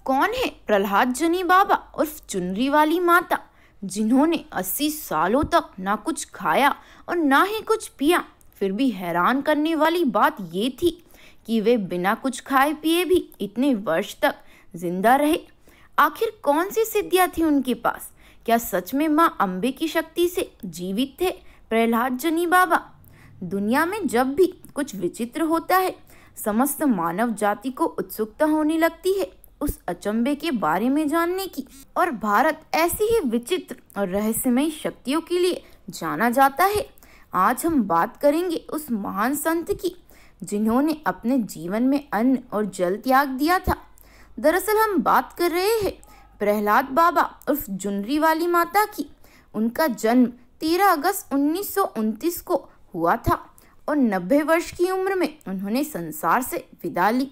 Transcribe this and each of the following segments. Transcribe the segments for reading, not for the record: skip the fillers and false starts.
कौन है प्रहलाद जनी बाबा उर्फ चुनरी वाली माता, जिन्होंने 80 सालों तक ना कुछ खाया और ना ही कुछ पिया। फिर भी हैरान करने वाली बात ये थी कि वे बिना कुछ खाए पिए भी इतने वर्ष तक जिंदा रहे। आखिर कौन सी सिद्धियां थी उनके पास? क्या सच में माँ अम्बे की शक्ति से जीवित थे प्रहलाद जनी बाबा? दुनिया में जब भी कुछ विचित्र होता है, समस्त मानव जाति को उत्सुकता होने लगती है उस अचंभे के बारे में जानने की। और भारत ऐसी ही विचित्र और रहस्यमय शक्तियों के लिए जाना जाता है। आज हम बात करेंगे उस महान संत की, जिन्होंने अपने जीवन में अन्न और जल त्याग दिया था। दरअसल हम बात कर रहे हैं प्रहलाद बाबा उर्फ जुनरी वाली माता की। उनका जन्म 13 अगस्त 1929 को हुआ था और 90 वर्ष की उम्र में उन्होंने संसार से विदा ली।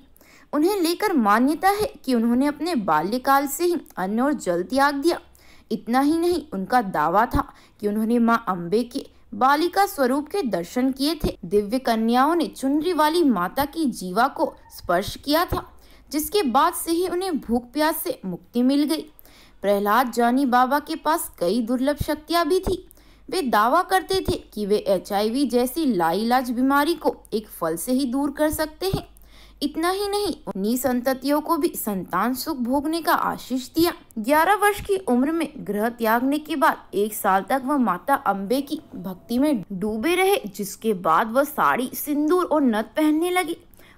उन्हें लेकर मान्यता है कि उन्होंने अपने बाल्यकाल से ही अन्न और जल त्याग दिया। इतना ही नहीं, उनका दावा था कि उन्होंने माँ अम्बे के बालिका स्वरूप के दर्शन किए थे। दिव्य कन्याओं ने चुनरी वाली माता की जीवा को स्पर्श किया था, जिसके बाद से ही उन्हें भूख प्यास से मुक्ति मिल गई। प्रहलाद जानी बाबा के पास कई दुर्लभ शक्तियां भी थी। वे दावा करते थे कि वे HIV जैसी लाइलाज बीमारी को एक फल से ही दूर कर सकते हैं। इतना ही नहीं, उन्हीं संततियों को भी संतान सुख भोगने का आशीष दिया। 11 वर्ष की उम्र में गृह त्यागने के बाद 1 साल तक वह माता अम्बे की भक्ति में डूबे रहे, जिसके बाद वह साड़ी, सिंदूर और नथ पहनने लगे।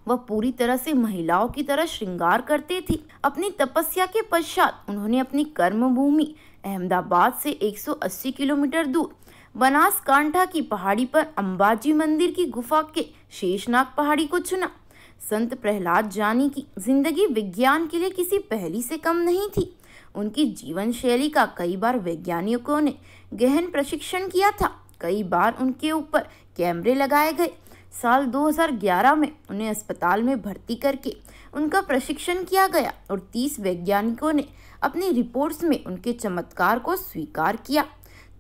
वह पूरी तरह से महिलाओं की तरह श्रृंगार करते थे। अपनी तपस्या के पश्चात उन्होंने अपनी कर्म भूमि अहमदाबाद से 180 किलोमीटर दूर बनासकांठा की पहाड़ी पर अंबाजी मंदिर की गुफा के शेषनाग पहाड़ी को चुना। संत प्रहलाद जानी की जिंदगी विज्ञान के लिए किसी पहेली से कम नहीं थी। उनकी जीवन शैली का कई बार वैज्ञानिकों ने गहन प्रशिक्षण किया था। कई बार उनके ऊपर कैमरे लगाए गए। साल 2011 में उन्हें अस्पताल में भर्ती करके उनका प्रशिक्षण किया गया और 30 वैज्ञानिकों ने अपनी रिपोर्ट्स में उनके चमत्कार को स्वीकार किया।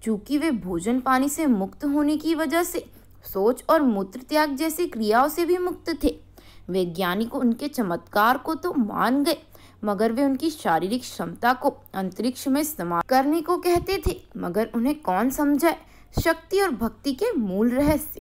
चूंकि वे भोजन पानी से मुक्त होने की वजह से शौच और मूत्र त्याग जैसी क्रियाओं से भी मुक्त थे। वैज्ञानिक उनके चमत्कार को तो मान गए, मगर वे उनकी शारीरिक क्षमता को अंतरिक्ष में इस्तेमाल करने को कहते थे। मगर उन्हें कौन समझाए शक्ति और भक्ति के मूल रहस्य।